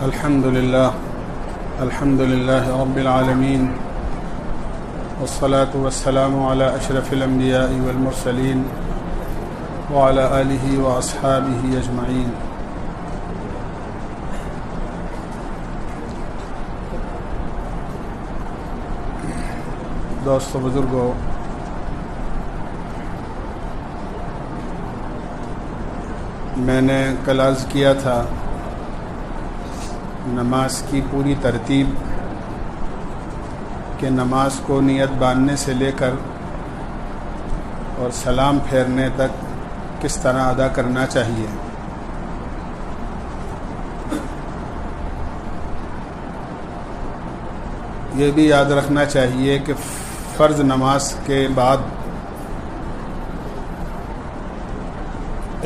الحمد لله رب العالمين والصلاة والسلام على أشرف الأنبياء والمرسلين وعلى آله وأصحابه أجمعين. دوستو بزرگو، میں نے کل عرض کیا تھا نماز کی پوری ترتیب کہ نماز کو نیت باندھنے سے لے کر اور سلام پھیرنے تک کس طرح ادا کرنا چاہیے. یہ بھی یاد رکھنا چاہیے کہ فرض نماز کے بعد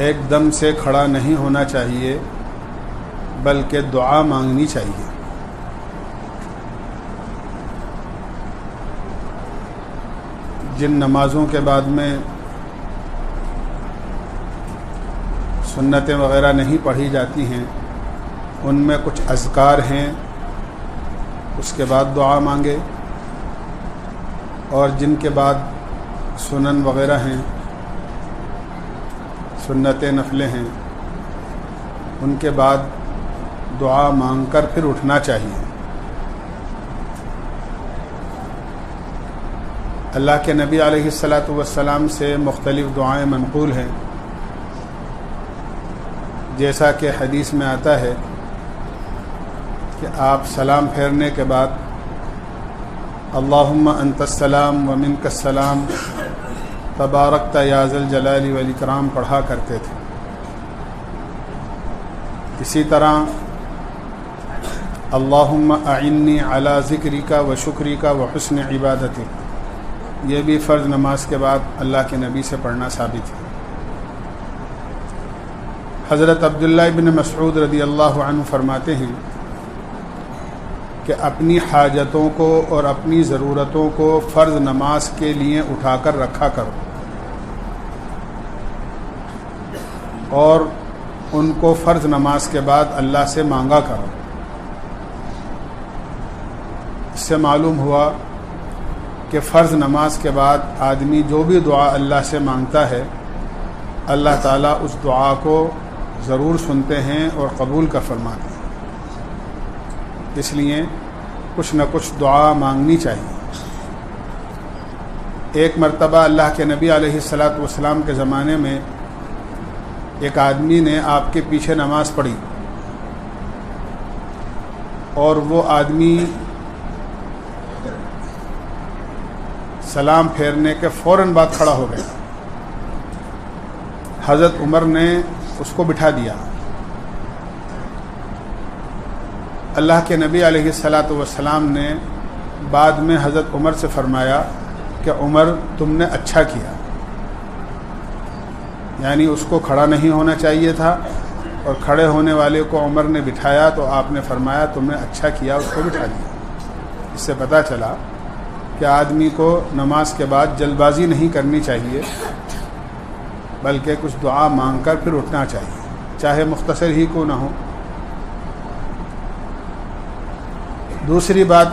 ایک دم سے کھڑا نہیں ہونا چاہیے بلکہ دعا مانگنی چاہیے. جن نمازوں کے بعد میں سنتیں وغیرہ نہیں پڑھی جاتی ہیں ان میں کچھ اذکار ہیں، اس کے بعد دعا مانگے، اور جن کے بعد سنن وغیرہ ہیں، سنتیں نفلیں ہیں، ان کے بعد دعا مانگ کر پھر اٹھنا چاہیے. اللہ کے نبی علیہ الصلاۃ والسلام سے مختلف دعائیں منقول ہیں، جیسا کہ حدیث میں آتا ہے کہ آپ سلام پھیرنے کے بعد اللہم انت السلام ومنک السلام تبارکت یا ذا الجلال والاکرام پڑھا کرتے تھے. اسی طرح اللہم اعنی علی ذکرک و شکرک و حسن عبادتک، یہ بھی فرض نماز کے بعد اللہ کے نبی سے پڑھنا ثابت ہے. حضرت عبداللہ بن مسعود رضی اللہ عنہ فرماتے ہیں کہ اپنی حاجتوں کو اور اپنی ضرورتوں کو فرض نماز کے لیے اٹھا کر رکھا کرو اور ان کو فرض نماز کے بعد اللہ سے مانگا کرو. اس سے معلوم ہوا کہ فرض نماز کے بعد آدمی جو بھی دعا اللہ سے مانگتا ہے اللہ تعالیٰ اس دعا کو ضرور سنتے ہیں اور قبول کا فرماتے ہیں. اس لیے کچھ نہ کچھ دعا مانگنی چاہیے. ایک مرتبہ اللہ کے نبی علیہ الصلاۃ والسلام کے زمانے میں ایک آدمی نے آپ کے پیچھے نماز پڑھی اور وہ آدمی سلام پھیرنے کے فوراً بعد کھڑا ہو گیا. حضرت عمر نے اس کو بٹھا دیا. اللہ کے نبی علیہ الصلاۃ والسلام نے بعد میں حضرت عمر سے فرمایا کہ عمر تم نے اچھا کیا، یعنی اس کو کھڑا نہیں ہونا چاہیے تھا اور کھڑے ہونے والے کو عمر نے بٹھایا تو آپ نے فرمایا تم نے اچھا کیا، اس کو بٹھا دیا. اس سے پتہ چلا کہ آدمی کو نماز کے بعد جلد بازی نہیں کرنی چاہیے بلکہ کچھ دعا مانگ کر پھر اٹھنا چاہیے، چاہے مختصر ہی کو نہ ہو. دوسری بات،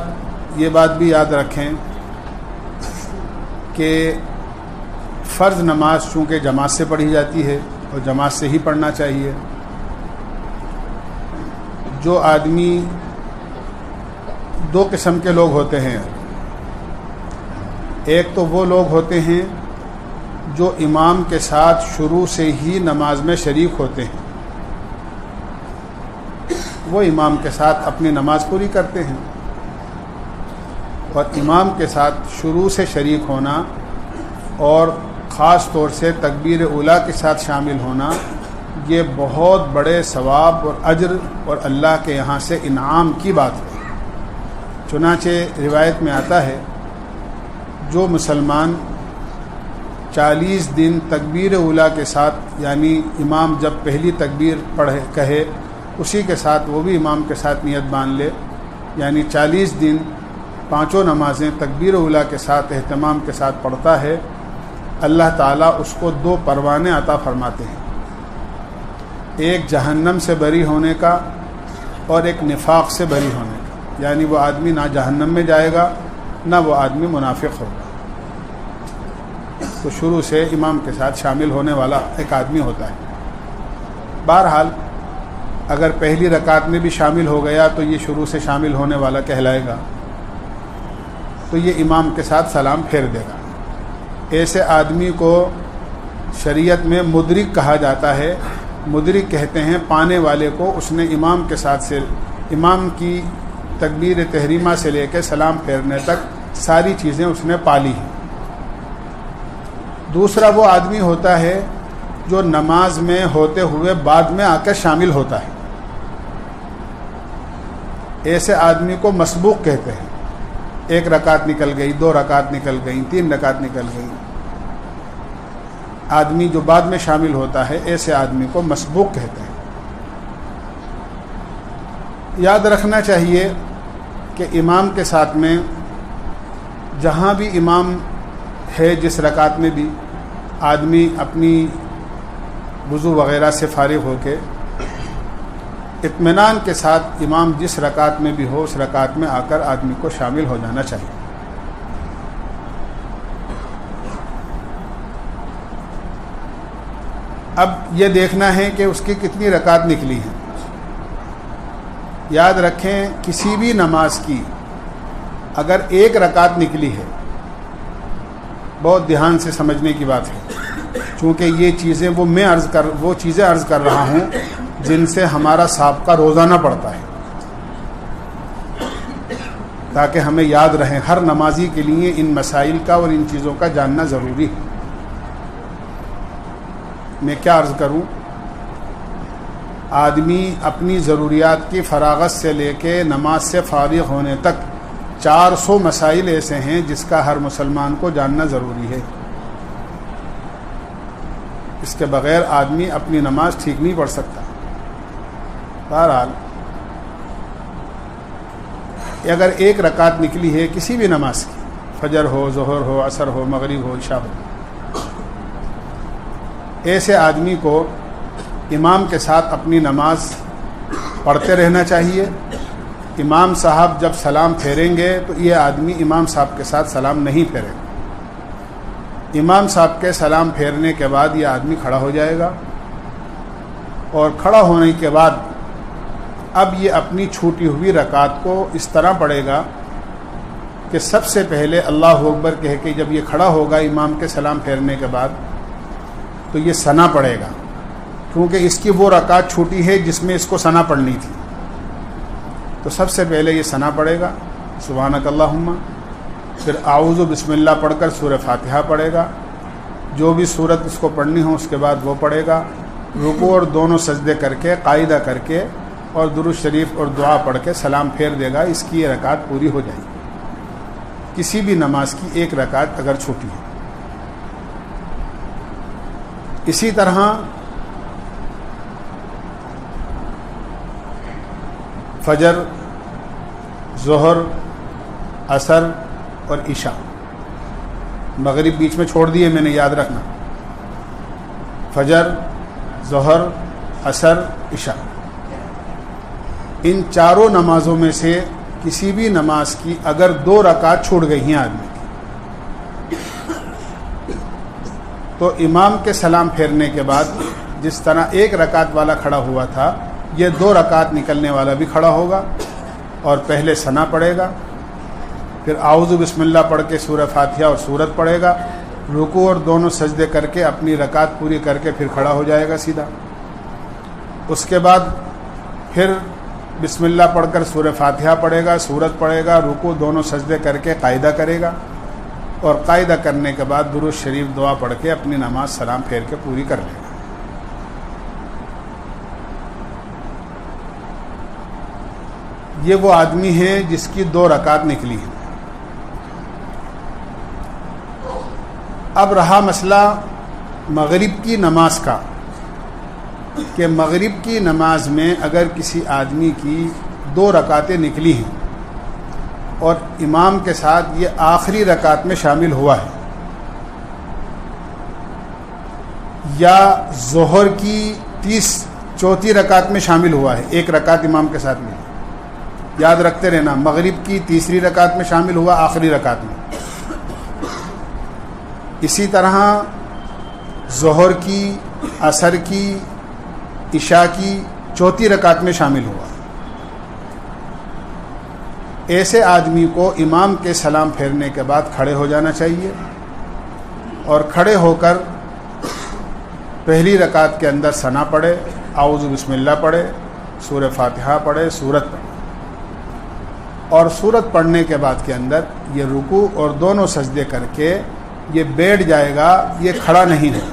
یہ بات بھی یاد رکھیں کہ فرض نماز چونکہ جماعت سے پڑھی جاتی ہے اور جماعت سے ہی پڑھنا چاہیے. جو آدمی دو قسم کے لوگ ہوتے ہیں، ایک تو وہ لوگ ہوتے ہیں جو امام کے ساتھ شروع سے ہی نماز میں شریک ہوتے ہیں، وہ امام کے ساتھ اپنی نماز پوری کرتے ہیں. اور امام کے ساتھ شروع سے شریک ہونا اور خاص طور سے تکبیر اولیٰ کے ساتھ شامل ہونا یہ بہت بڑے ثواب اور اجر اور اللہ کے یہاں سے انعام کی بات ہے. چنانچہ روایت میں آتا ہے جو مسلمان 40 دن تکبیر اولیٰ کے ساتھ، یعنی امام جب پہلی تکبیر پڑھے کہے اسی کے ساتھ وہ بھی امام کے ساتھ نیت باندھ لے، یعنی 40 دن پانچوں نمازیں تکبیر اولیٰ کے ساتھ اہتمام کے ساتھ پڑھتا ہے، اللہ تعالیٰ اس کو 2 پروانے عطا فرماتے ہیں، ایک جہنم سے بری ہونے کا اور ایک نفاق سے بری ہونے کا، یعنی وہ آدمی نہ جہنم میں جائے گا نہ وہ آدمی منافق ہوگا۔ تو شروع سے امام کے ساتھ شامل ہونے والا ایک آدمی ہوتا ہے۔ بہرحال اگر پہلی رکعت میں بھی شامل ہو گیا تو یہ شروع سے شامل ہونے والا کہلائے گا، تو یہ امام کے ساتھ سلام پھیر دے گا۔ ایسے آدمی کو شریعت میں مدرک کہا جاتا ہے۔ مدرک کہتے ہیں پانے والے کو، اس نے امام کے ساتھ سے امام کی تکبیر تحریمہ سے لے کے سلام پھیرنے تک ساری چیزیں اس نے پالی ہیں۔ دوسرا وہ آدمی ہوتا ہے جو نماز میں ہوتے ہوئے بعد میں آ کر شامل ہوتا ہے۔ ایسے آدمی کو مسبوق کہتے ہیں۔ 1 رکعت نکل گئی، 2 رکعت نکل گئیں، 3 رکعت نکل گئیں، آدمی جو بعد میں شامل ہوتا ہے ایسے آدمی کو مسبوق کہتے ہیں۔ یاد رکھنا چاہیے کہ امام کے ساتھ میں جہاں بھی امام ہے، جس رکعت میں بھی آدمی اپنی وضو وغیرہ سے فارغ ہو کے اطمینان کے ساتھ امام جس رکعت میں بھی ہو اس رکعت میں آ کر آدمی کو شامل ہو جانا چاہیے۔ اب یہ دیکھنا ہے کہ اس کی کتنی رکعت نکلی ہیں۔ یاد رکھیں کسی بھی نماز کی اگر 1 رکعت نکلی ہے، بہت دھیان سے سمجھنے کی بات ہے، چونکہ یہ چیزیں وہ چیزیں عرض کر رہا ہوں جن سے ہمارا سابقہ روزانہ پڑتا ہے، تاکہ ہمیں یاد رہے۔ ہر نمازی کے لیے ان مسائل کا اور ان چیزوں کا جاننا ضروری ہے۔ میں کیا عرض کروں، آدمی اپنی ضروریات کی فراغت سے لے کے نماز سے فارغ ہونے تک 400 مسائل ایسے ہیں جس کا ہر مسلمان کو جاننا ضروری ہے۔ اس کے بغیر آدمی اپنی نماز ٹھیک نہیں پڑھ سکتا۔ بہرحال اگر 1 رکعت نکلی ہے کسی بھی نماز کی، فجر ہو، ظہر ہو، عصر ہو، مغرب ہو، عشاء ہو، ایسے آدمی کو امام کے ساتھ اپنی نماز پڑھتے رہنا چاہیے۔ امام صاحب جب سلام پھیریں گے تو یہ آدمی امام صاحب کے ساتھ سلام نہیں پھیرے گا۔ امام صاحب کے سلام پھیرنے کے بعد یہ آدمی کھڑا ہو جائے گا، اور کھڑا ہونے کے بعد اب یہ اپنی چھوٹی ہوئی رکعت کو اس طرح پڑھے گا کہ سب سے پہلے اللہ اکبر کہہ کے جب یہ کھڑا ہوگا امام کے سلام پھیرنے کے بعد تو یہ ثنا پڑھے گا، کیونکہ اس کی وہ رکعت چھوٹی ہے جس میں اس کو ثنا پڑھنی تھی۔ تو سب سے پہلے یہ ثنا پڑھے گا، سبحانک اللہم، پھر اعوذ بسم اللہ پڑھ کر سورہ فاتحہ پڑھے گا، جو بھی سورت اس کو پڑھنی ہو اس کے بعد وہ پڑھے گا، رکوع اور دونوں سجدے کر کے قاعدہ کر کے اور درود شریف اور دعا پڑھ کے سلام پھیر دے گا۔ اس کی یہ رکعت پوری ہو جائے گی، کسی بھی نماز کی 1 رکعت اگر چھوٹی ہے۔ اسی طرح فجر، ظہر، عصر اور عشاء، مغرب بیچ میں چھوڑ دیے میں نے، یاد رکھنا، فجر، ظہر، عصر، عشاء، ان چاروں نمازوں میں سے کسی بھی نماز کی اگر 2 رکعت چھوڑ گئی ہیں آدمی کی، تو امام کے سلام پھیرنے کے بعد جس طرح 1 رکعت والا کھڑا ہوا تھا، یہ 2 رکعت نکلنے والا بھی کھڑا ہوگا اور پہلے ثنا پڑھے گا، پھر اعوذ بسم اللہ پڑھ کے سورہ فاتحہ اور سورت پڑھے گا، رکوع اور دونوں سجدے کر کے اپنی رکعت پوری کر کے پھر کھڑا ہو جائے گا سیدھا۔ اس کے بعد پھر بسم اللہ پڑھ کر سورہ فاتحہ پڑھے گا، سورت پڑھے گا، رکوع دونوں سجدے کر کے قاعدہ کرے گا، اور قاعدہ کرنے کے بعد درود شریف دعا پڑھ کے اپنی نماز سلام پھیر کے پوری کر لے گا۔ یہ وہ آدمی ہے جس کی 2 رکعت نکلی ہیں۔ اب رہا مسئلہ مغرب کی نماز کا، کہ مغرب کی نماز میں اگر کسی آدمی کی 2 رکعتیں نکلی ہیں اور امام کے ساتھ یہ آخری رکعت میں شامل ہوا ہے، یا ظہر کی 30 چوتھی رکعت میں شامل ہوا ہے، ایک رکعت امام کے ساتھ ملی، یاد رکھتے رہنا، مغرب کی تیسری رکعت میں شامل ہوا آخری رکعت میں، اسی طرح ظہر کی، عصر کی، عشاء کی چوتھی رکعت میں شامل ہوا۔ ایسے آدمی کو امام کے سلام پھیرنے کے بعد کھڑے ہو جانا چاہیے اور کھڑے ہو کر پہلی رکعت کے اندر ثنا پڑھے، اعوذ بسم اللہ پڑھے، سورہ فاتحہ پڑھے، سورت پڑھے، اور سورت پڑھنے کے بعد کے اندر یہ رکوع اور دونوں سجدے کر کے یہ بیٹھ جائے گا، یہ کھڑا نہیں ہے،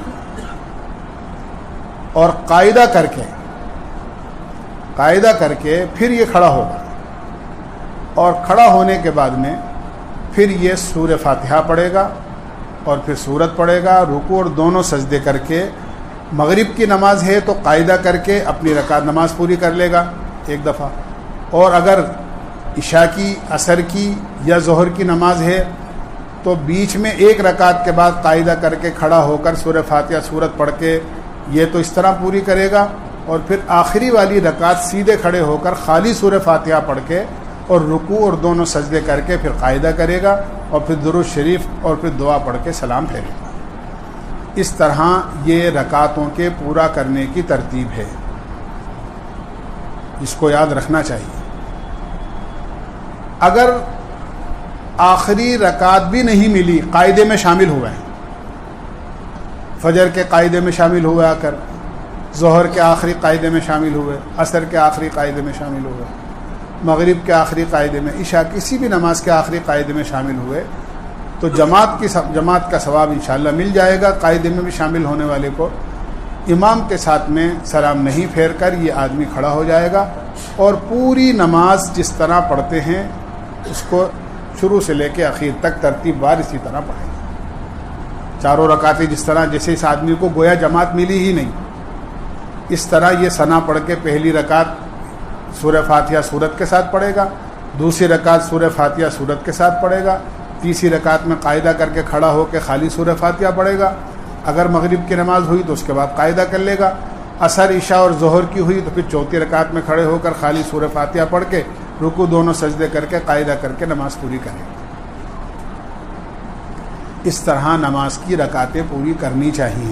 اور قاعدہ کر کے پھر یہ کھڑا ہوگا، اور کھڑا ہونے کے بعد میں پھر یہ سورہ فاتحہ پڑھے گا اور پھر سورت پڑھے گا، رکوع اور دونوں سجدے کر کے، مغرب کی نماز ہے تو قاعدہ کر کے اپنی رکعت نماز پوری کر لے گا ایک دفعہ، اور اگر عشاء کی، عصر کی یا ظہر کی نماز ہے تو بیچ میں ایک رکعت کے بعد قاعدہ کر کے کھڑا ہو کر سورہ فاتحہ سورت پڑھ کے یہ تو اس طرح پوری کرے گا، اور پھر آخری والی رکعت سیدھے کھڑے ہو کر خالی سورہ فاتحہ پڑھ کے اور رکوع اور دونوں سجدے کر کے پھر قاعدہ کرے گا، اور پھر درود شریف اور پھر دعا پڑھ کے سلام پھیرے گا۔ اس طرح یہ رکعتوں کے پورا کرنے کی ترتیب ہے، اس کو یاد رکھنا چاہیے۔ اگر آخری رکعت بھی نہیں ملی، قاعدے میں شامل ہوئے ہیں، فجر کے قاعدے میں شامل ہوئے، آ کر ظہر کے آخری قاعدے میں شامل ہوئے، عصر کے آخری قاعدے میں شامل ہوئے، مغرب کے آخری قاعدے میں، عشاء کسی بھی نماز کے آخری قاعدے میں شامل ہوئے تو جماعت کا ثواب انشاءاللہ مل جائے گا۔ قاعدے میں بھی شامل ہونے والے کو امام کے ساتھ میں سلام نہیں پھیر کر یہ آدمی کھڑا ہو جائے گا، اور پوری نماز جس طرح پڑھتے ہیں اس کو شروع سے لے کے آخر تک ترتیب وار اسی طرح پڑھیں گے، چاروں رکعتیں جس طرح، جیسے اس آدمی کو گویا جماعت ملی ہی نہیں، اس طرح یہ ثنا پڑھ کے پہلی رکعت سورہ فاتحہ سورت کے ساتھ پڑھے گا، دوسری رکعت سورہ فاتحہ سورت کے ساتھ پڑھے گا، تیسری رکعت میں قاعدہ کر کے کھڑا ہو کے خالی سورہ فاتحہ پڑھے گا، اگر مغرب کی نماز ہوئی تو اس کے بعد قاعدہ کر لے گا، عصر، عشاء اور ظہر کی ہوئی تو پھر چوتھی رکعت میں کھڑے ہو کر خالی سورہ فاتحہ پڑھ کے رکوع دونوں سجدے کر کے قاعدہ کر کے نماز پوری کرے گا۔ اس طرح نماز کی رکعتیں پوری کرنی چاہیے۔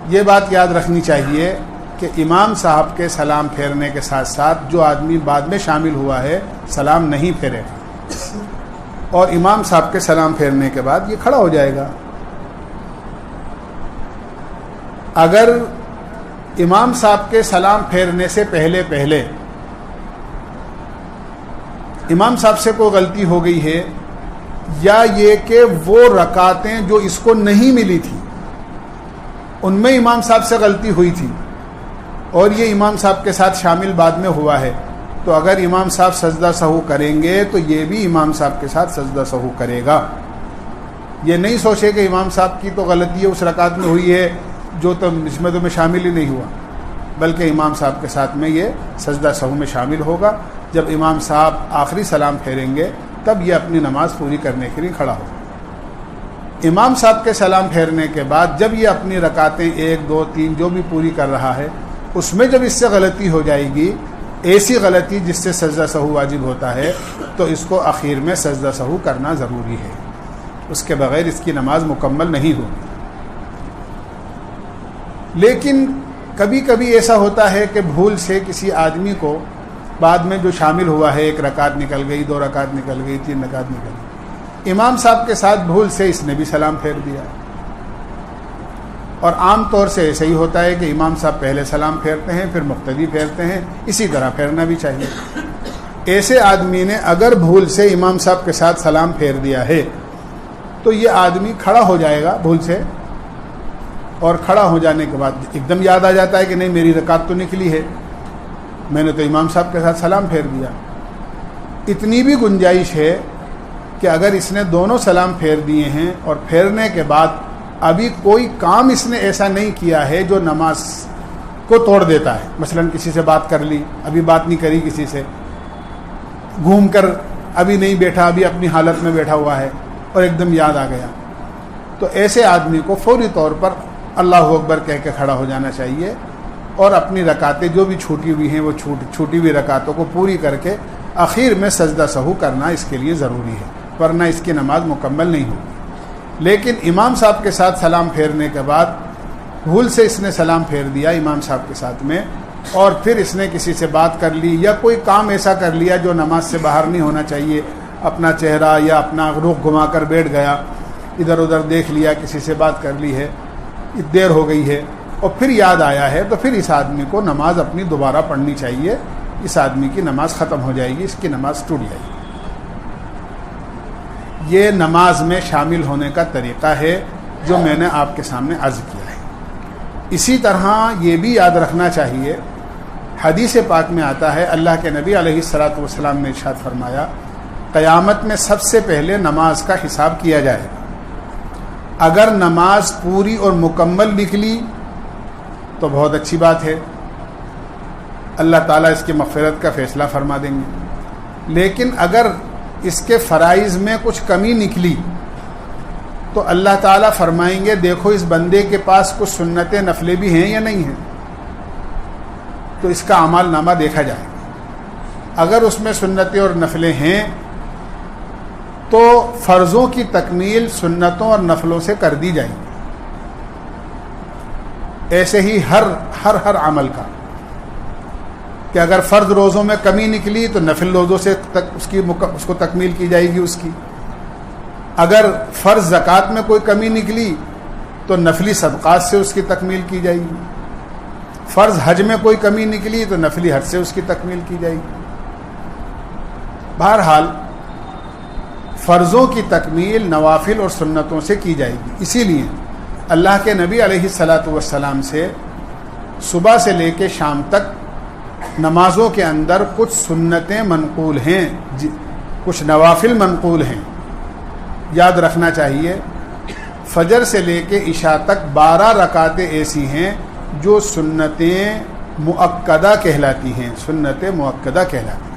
یہ بات یاد رکھنی چاہیے کہ امام صاحب کے سلام پھیرنے کے ساتھ ساتھ جو آدمی بعد میں شامل ہوا ہے سلام نہیں پھیرے گا، اور امام صاحب کے سلام پھیرنے کے بعد یہ کھڑا ہو جائے گا۔ اگر امام صاحب کے سلام پھیرنے سے پہلے امام صاحب سے کوئی غلطی ہو گئی ہے، یا یہ کہ وہ رکعتیں جو اس کو نہیں ملی تھی ان میں امام صاحب سے غلطی ہوئی تھی اور یہ امام صاحب کے ساتھ شامل بعد میں ہوا ہے، تو اگر امام صاحب سجدہ سہو کریں گے تو یہ بھی امام صاحب کے ساتھ سجدہ سہو کرے گا۔ یہ نہیں سوچے کہ امام صاحب کی تو غلطی ہے اس رکعت میں ہوئی ہے جو تو اس میں تو میں شامل ہی نہیں ہوا، بلکہ امام صاحب کے ساتھ میں یہ سجدہ سہو میں شامل ہوگا۔ جب امام صاحب آخری سلام پھیریں گے تب یہ اپنی نماز پوری کرنے کے لیے کھڑا ہوگا۔ امام صاحب کے سلام پھیرنے کے بعد جب یہ اپنی رکعتیں 1 2 3 جو بھی پوری کر رہا ہے، اس میں جب اس سے غلطی ہو جائے گی، ایسی غلطی جس سے سجدہ سہو واجب ہوتا ہے، تو اس کو اخیر میں سجدہ سہو کرنا ضروری ہے، اس کے بغیر اس کی نماز مکمل نہیں ہوگی۔ لیکن کبھی کبھی ایسا ہوتا ہے کہ بھول سے کسی آدمی کو بعد میں جو شامل ہوا ہے، 1 رکعت نکل گئی، 2 رکعت نکل گئی، 3 رکعت نکل گئی، امام صاحب کے ساتھ بھول سے اس نے بھی سلام پھیر دیا، اور عام طور سے ایسا ہی ہوتا ہے کہ امام صاحب پہلے سلام پھیرتے ہیں پھر مقتدی پھیرتے ہیں، اسی طرح پھیرنا بھی چاہیے۔ ایسے آدمی نے اگر بھول سے امام صاحب کے ساتھ سلام پھیر دیا ہے تو یہ آدمی کھڑا ہو جائے گا بھول سے، اور کھڑا ہو جانے کے بعد ایک دم یاد آ جاتا ہے کہ نہیں میری رکعت تو نکلی ہے، میں نے تو امام صاحب کے ساتھ سلام پھیر دیا۔ اتنی بھی گنجائش ہے کہ اگر اس نے دونوں سلام پھیر دیے ہیں اور پھیرنے کے بعد ابھی کوئی کام اس نے ایسا نہیں کیا ہے جو نماز کو توڑ دیتا ہے، مثلا کسی سے بات کر لی، ابھی بات نہیں کری کسی سے، گھوم کر ابھی نہیں بیٹھا، ابھی اپنی حالت میں بیٹھا ہوا ہے اور ایک دم یاد آ گیا، تو ایسے آدمی کو فوری طور پر اللہ اکبر کہہ کے کھڑا ہو جانا چاہیے اور اپنی رکعتیں جو بھی چھوٹی ہوئی ہیں وہ چھوٹی ہوئی رکعتوں کو پوری کر کے آخر میں سجدہ سہو کرنا اس کے لیے ضروری ہے، ورنہ اس کی نماز مکمل نہیں ہوگی۔ لیکن امام صاحب کے ساتھ سلام پھیرنے کے بعد بھول سے اس نے سلام پھیر دیا امام صاحب کے ساتھ میں، اور پھر اس نے کسی سے بات کر لی یا کوئی کام ایسا کر لیا جو نماز سے باہر نہیں ہونا چاہیے، اپنا چہرہ یا اپنا رخ گھما کر بیٹھ گیا، ادھر ادھر دیکھ لیا، کسی سے بات کر لی ہے، دیر ہو گئی ہے اور پھر یاد آیا ہے، تو پھر اس آدمی کو نماز اپنی دوبارہ پڑھنی چاہیے، اس آدمی کی نماز ختم ہو جائے گی، اس کی نماز ٹوٹ جائے گی۔ یہ نماز میں شامل ہونے کا طریقہ ہے جو میں نے آپ کے سامنے عرض کیا ہے۔ اسی طرح یہ بھی یاد رکھنا چاہیے، حدیث پاک میں آتا ہے اللہ کے نبی علیہ الصلاۃ والسلام نے ارشاد فرمایا قیامت میں سب سے پہلے نماز کا حساب کیا جائے گا، اگر نماز پوری اور مکمل نکلی تو بہت اچھی بات ہے، اللہ تعالیٰ اس کی مغفرت کا فیصلہ فرما دیں گے، لیکن اگر اس کے فرائض میں کچھ کمی نکلی تو اللہ تعالیٰ فرمائیں گے دیکھو اس بندے کے پاس کچھ سنتیں نفلیں بھی ہیں یا نہیں ہیں، تو اس کا اعمال نامہ دیکھا جائے گا۔ اگر اس میں سنتیں اور نفلیں ہیں تو فرضوں کی تکمیل سنتوں اور نفلوں سے کر دی جائے گی، ایسے ہی ہر عمل کا، کہ اگر فرض روزوں میں کمی نکلی تو نفل روزوں سے اس کو تکمیل کی جائے گی اس کی، اگر فرض زکوٰۃ میں کوئی کمی نکلی تو نفلی صدقات سے اس کی تکمیل کی جائے گی، فرض حج میں کوئی کمی نکلی تو نفلی حج سے اس کی تکمیل کی جائے گی۔ بہرحال فرضوں کی تکمیل نوافل اور سنتوں سے کی جائے گی، اسی لیے اللہ کے نبی علیہ الصلاۃ والسلام سے صبح سے لے کے شام تک نمازوں کے اندر کچھ سنتیں منقول ہیں، کچھ نوافل منقول ہیں۔ یاد رکھنا چاہیے فجر سے لے کے عشاء تک 12 رکعتیں ایسی ہیں جو سنتیں مؤکدہ کہلاتی ہیں، سنتیں مؤکدہ کہلاتی ہیں۔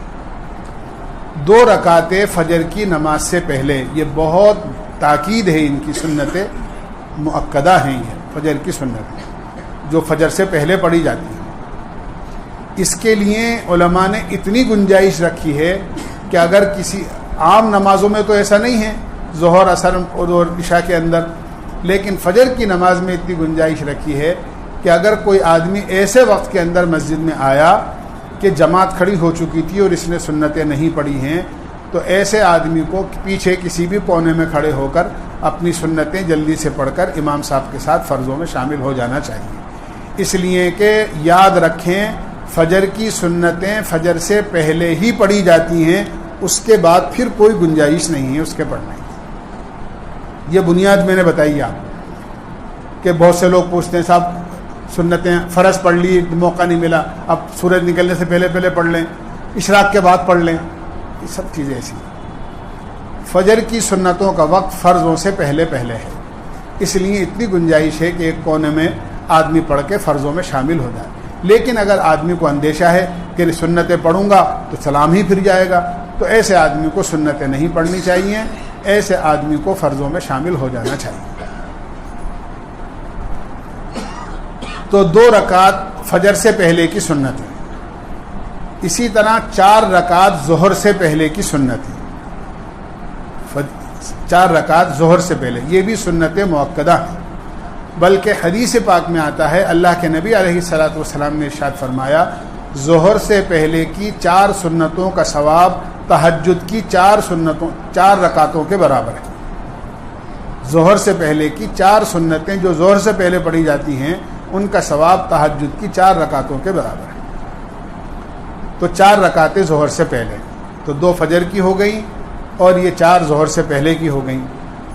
2 رکعتیں فجر کی نماز سے پہلے، یہ بہت تاکید ہے ان کی، سنتیں مؤکدہ ہیں، یہ فجر کی سنتیں جو فجر سے پہلے پڑھی جاتی ہیں۔ اس کے لیے علماء نے اتنی گنجائش رکھی ہے کہ اگر کسی عام نمازوں میں تو ایسا نہیں ہے، ظہر اثر اور عشاء کے اندر، لیکن فجر کی نماز میں اتنی گنجائش رکھی ہے کہ اگر کوئی آدمی ایسے وقت کے اندر مسجد میں آیا کہ جماعت کھڑی ہو چکی تھی اور اس نے سنتیں نہیں پڑھی ہیں، تو ایسے آدمی کو پیچھے کسی بھی کونے میں کھڑے ہو کر اپنی سنتیں جلدی سے پڑھ کر امام صاحب کے ساتھ فرضوں میں شامل ہو جانا چاہیے، اس لیے کہ یاد رکھیں فجر کی سنتیں فجر سے پہلے ہی پڑھی جاتی ہیں، اس کے بعد پھر کوئی گنجائش نہیں ہے اس کے پڑھنے کی۔ یہ بنیاد میں نے بتائی آپ کہ بہت سے لوگ پوچھتے ہیں صاحب سنتیں فرض پڑھ لی، موقع نہیں ملا، اب سورج نکلنے سے پہلے پڑھ لیں، اشراق کے بعد پڑھ لیں، یہ سب چیزیں ایسی ہیں۔ فجر کی سنتوں کا وقت فرضوں سے پہلے ہے، اس لیے اتنی گنجائش ہے کہ ایک کونے میں آدمی پڑھ کے فرضوں میں شامل ہو جائے۔ لیکن اگر آدمی کو اندیشہ ہے کہ سنتیں پڑھوں گا تو سلام ہی پھر جائے گا، تو ایسے آدمی کو سنتیں نہیں پڑھنی چاہیے، ایسے آدمی کو فرضوں میں شامل ہو جانا چاہیے۔ تو 2 رکعت فجر سے پہلے کی سنت ہے، اسی طرح 4 رکعت ظہر سے پہلے کی سنت ہے، 4 رکعت ظہر سے پہلے، یہ بھی سنتیں مؤکدہ ہیں، بلکہ حدیث پاک میں آتا ہے اللہ کے نبی علیہ الصلاۃ والسلام نے ارشاد فرمایا ظہر سے پہلے کی 4 سنتوں کا ثواب تہجد کی 4 رکعتوں کے برابر ہے۔ ظہر سے پہلے کی 4 سنتیں جو ظہر سے پہلے پڑھی جاتی ہیں ان کا ثواب تہجد کی 4 رکعتوں کے برابر ہے۔ تو 4 رکعتیں ظہر سے پہلے، تو 2 فجر کی ہو گئیں اور یہ 4 ظہر سے پہلے کی ہو گئیں۔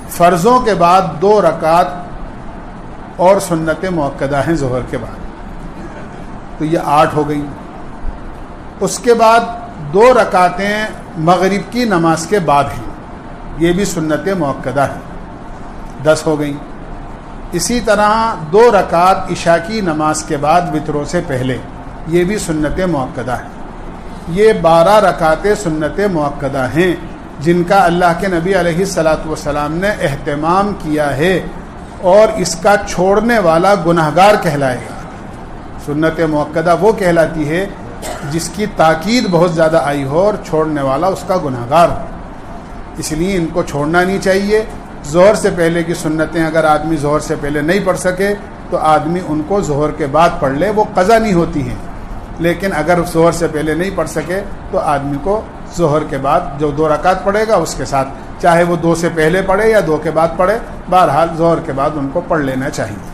فرضوں کے بعد 2 رکعت اور سنتیں مؤکدہ ہیں ظہر کے بعد، تو یہ 8 ہو گئیں۔ اس کے بعد 2 رکعتیں مغرب کی نماز کے بعد ہیں، یہ بھی سنتیں مؤکدہ ہیں، 10 ہو گئیں۔ اسی طرح 2 رکعت عشاء کی نماز کے بعد وتروں سے پہلے، یہ بھی سنتیں مؤکدہ ہیں۔ یہ 12 رکعتیں سنتیں مؤکدہ ہیں جن کا اللہ کے نبی علیہ الصلاۃ والسلام نے اہتمام کیا ہے اور اس کا چھوڑنے والا گنہگار کہلائے گا۔ سنت مؤکدہ وہ کہلاتی ہے جس کی تاکید بہت زیادہ آئی ہو اور چھوڑنے والا اس کا گنہگار ہو، اس لیے ان کو چھوڑنا نہیں چاہیے۔ ظہر سے پہلے کی سنتیں اگر آدمی ظہر سے پہلے نہیں پڑھ سکے تو آدمی ان کو ظہر کے بعد پڑھ لے، وہ قضا نہیں ہوتی ہیں، لیکن اگر ظہر سے پہلے نہیں پڑھ سکے تو آدمی کو ظہر کے بعد جو 2 رکعت پڑھے گا اس کے ساتھ، چاہے وہ 2 سے پہلے پڑھے یا 2 کے بعد پڑھے، بہرحال ظہر کے بعد ان کو پڑھ لینا چاہیے۔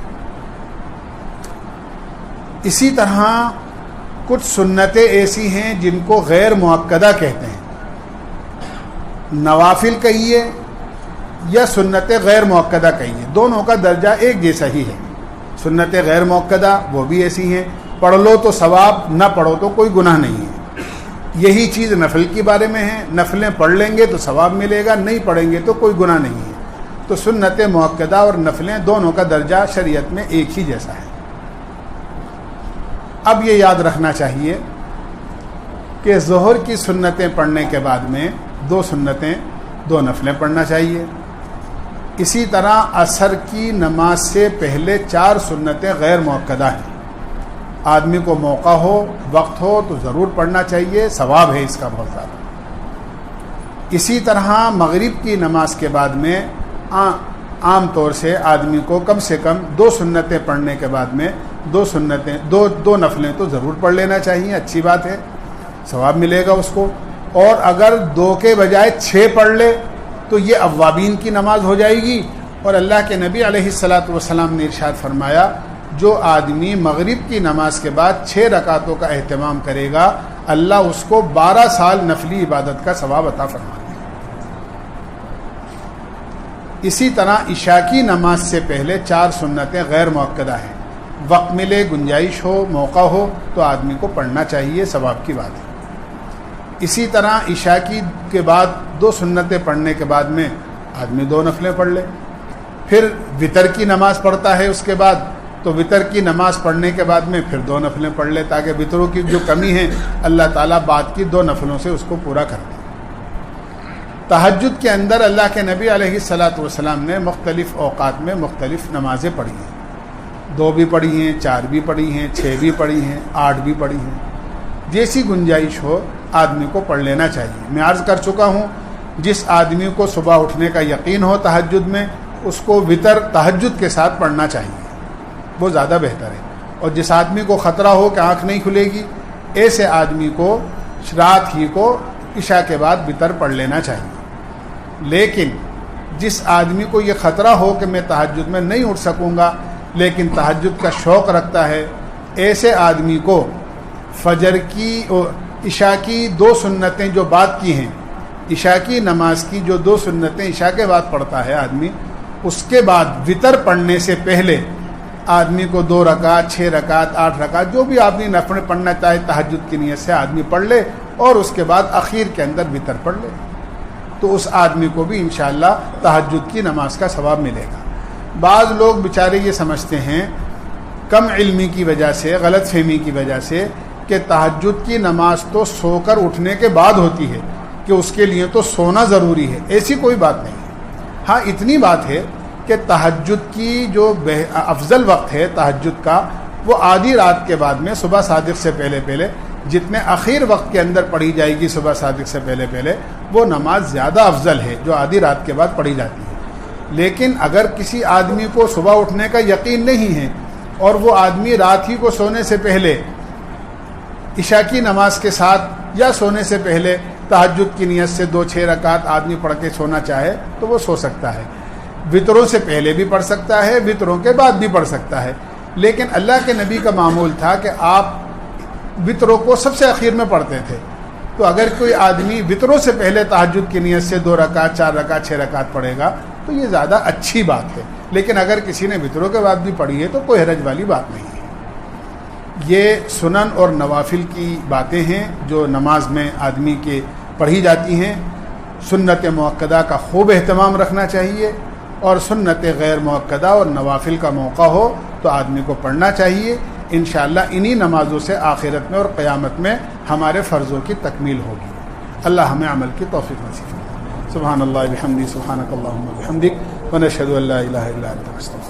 اسی طرح کچھ سنتیں ایسی ہیں جن کو غیر مؤکدہ کہتے ہیں، نوافل کہیے یا سنتیں غیر مؤکدہ کہیے، دونوں کا درجہ ایک جیسا ہی ہے۔ سنتیں غیر مؤکدہ وہ بھی ایسی ہیں، پڑھ لو تو ثواب، نہ پڑھو تو کوئی گناہ نہیں ہے۔ یہی چیز نفل کے بارے میں ہے، نفلیں پڑھ لیں گے تو ثواب ملے گا، نہیں پڑھیں گے تو کوئی گناہ نہیں ہے۔ تو سنت مؤکدہ اور نفلیں دونوں کا درجہ شریعت میں ایک ہی جیسا ہے۔ اب یہ یاد رکھنا چاہیے کہ ظہر کی سنتیں پڑھنے کے بعد میں 2 سنتیں 2 نفلیں پڑھنا چاہیے۔ اسی طرح عصر کی نماز سے پہلے 4 سنتیں غیر مؤکدہ ہیں، آدمی کو موقع ہو وقت ہو تو ضرور پڑھنا چاہیے، ثواب ہے اس کا بہت زیادہ۔ اسی طرح مغرب کی نماز کے بعد میں عام طور سے آدمی کو کم سے کم 2 سنتیں پڑھنے کے بعد میں 2 نفلیں تو ضرور پڑھ لینا چاہیے، اچھی بات ہے، ثواب ملے گا اس کو۔ اور اگر 2 کے بجائے 6 پڑھ لے تو یہ اوابین کی نماز ہو جائے گی۔ اور اللہ کے نبی علیہ الصلاۃ والسلام نے ارشاد فرمایا، جو آدمی مغرب کی نماز کے بعد 6 رکعتوں کا اہتمام کرے گا، اللہ اس کو 12 سال نفلی عبادت کا ثواب عطا فرمائے گا۔ اسی طرح عشاء کی نماز سے پہلے 4 سنتیں غیر مؤکدہ ہیں، وقت ملے، گنجائش ہو، موقع ہو تو آدمی کو پڑھنا چاہیے، ثواب کی بات ہے۔ اسی طرح عشاء کے بعد 2 سنتیں پڑھنے کے بعد میں آدمی 2 نفلیں پڑھ لے، پھر وطر کی نماز پڑھتا ہے اس کے بعد، تو وطر کی نماز پڑھنے کے بعد میں پھر 2 نفلیں پڑھ لے، تاکہ وطروں کی جو کمی ہے اللہ تعالیٰ بعد کی 2 نفلوں سے اس کو پورا کر دے۔ تہجد کے اندر اللہ کے نبی علیہ الصلاۃ والسلام نے مختلف اوقات میں مختلف نمازیں پڑھی ہیں، 2 بھی پڑھی ہیں، 4 بھی پڑھی ہیں، 6 بھی پڑھی ہیں، 8 بھی پڑھی ہیں، جیسی گنجائش ہو آدمی کو پڑھ لینا چاہیے۔ میں عرض کر چکا ہوں، جس آدمی کو صبح اٹھنے کا یقین ہو تہجد میں، اس کو وطر تہجد کے ساتھ پڑھنا چاہیے، وہ زیادہ بہتر ہے۔ اور جس آدمی کو خطرہ ہو کہ آنکھ نہیں کھلے گی، ایسے آدمی کو رات ہی کو عشاء کے بعد وطر پڑھ لینا چاہیے۔ لیکن جس آدمی کو یہ خطرہ ہو کہ میں تہجد میں نہیں اٹھ سکوں گا لیکن تہجد کا شوق رکھتا ہے، ایسے آدمی کو فجر کی اور عشاء کی 2 سنتیں جو بعد کی ہیں، عشاء کی نماز کی جو 2 سنتیں عشاء کے بعد پڑھتا ہے آدمی، اس کے بعد وطر پڑھنے سے پہلے آدمی کو 2 رکعت، 6 رکعت، 8 رکعت، جو بھی آدمی نفل پڑھنا چاہے تہجد کی نیت سے آدمی پڑھ لے، اور اس کے بعد اخیر کے اندر وطر پڑھ لے، تو اس آدمی کو بھی انشاءاللہ تہجد کی نماز کا ثواب ملے گا۔ بعض لوگ بیچارے یہ سمجھتے ہیں کم علمی کی وجہ سے، غلط فہمی کی وجہ سے، کہ تہجد کی نماز تو سو کر اٹھنے کے بعد ہوتی ہے، کہ اس کے لیے تو سونا ضروری ہے۔ ایسی کوئی بات نہیں ہے۔ ہاں اتنی بات ہے کہ تہجد کی جو افضل وقت ہے تہجد کا، وہ آدھی رات کے بعد میں صبح صادق سے پہلے جتنے اخیر وقت کے اندر پڑھی جائے گی صبح صادق سے پہلے وہ نماز زیادہ افضل ہے جو آدھی رات کے بعد پڑھی جاتی ہے۔ لیکن اگر کسی آدمی کو صبح اٹھنے کا یقین نہیں ہے اور وہ آدمی رات ہی کو سونے سے پہلے عشاء کی نماز کے ساتھ یا سونے سے پہلے تہجد کی نیت سے 2-6 رکعت آدمی پڑھ کے سونا چاہے تو وہ سو سکتا ہے، وطروں سے پہلے بھی پڑھ سکتا ہے، وطروں کے بعد بھی پڑھ سکتا ہے۔ لیکن اللہ کے نبی کا معمول تھا کہ آپ وطروں کو سب سے اخیر میں پڑھتے تھے، تو اگر کوئی آدمی وطروں سے پہلے تہجد کی نیت سے 2 رکعت، 4 رکعت، 6 رکعت پڑھے گا تو یہ زیادہ اچھی بات ہے۔ لیکن اگر کسی نے وطروں کے بعد بھی پڑھی ہے تو کوئی حرج والی بات نہیں ہے۔ یہ سنن اور نوافل کی باتیں ہیں جو نماز میں آدمی کے پڑھی جاتی ہیں۔ سنت مؤکدہ کا خوب اہتمام رکھنا چاہیے، اور سنت غیر مؤکدہ اور نوافل کا موقع ہو تو آدمی کو پڑھنا چاہیے۔ انشاءاللہ انہی نمازوں سے آخرت میں اور قیامت میں ہمارے فرضوں کی تکمیل ہوگی۔ اللہ ہمیں عمل کی توفیق نصیب فرمائے۔ سبحان اللہ بحمدہ، سبحانک اللہم وبحمدک، ونشہد ان لا الہ الا انت، نستغفرک۔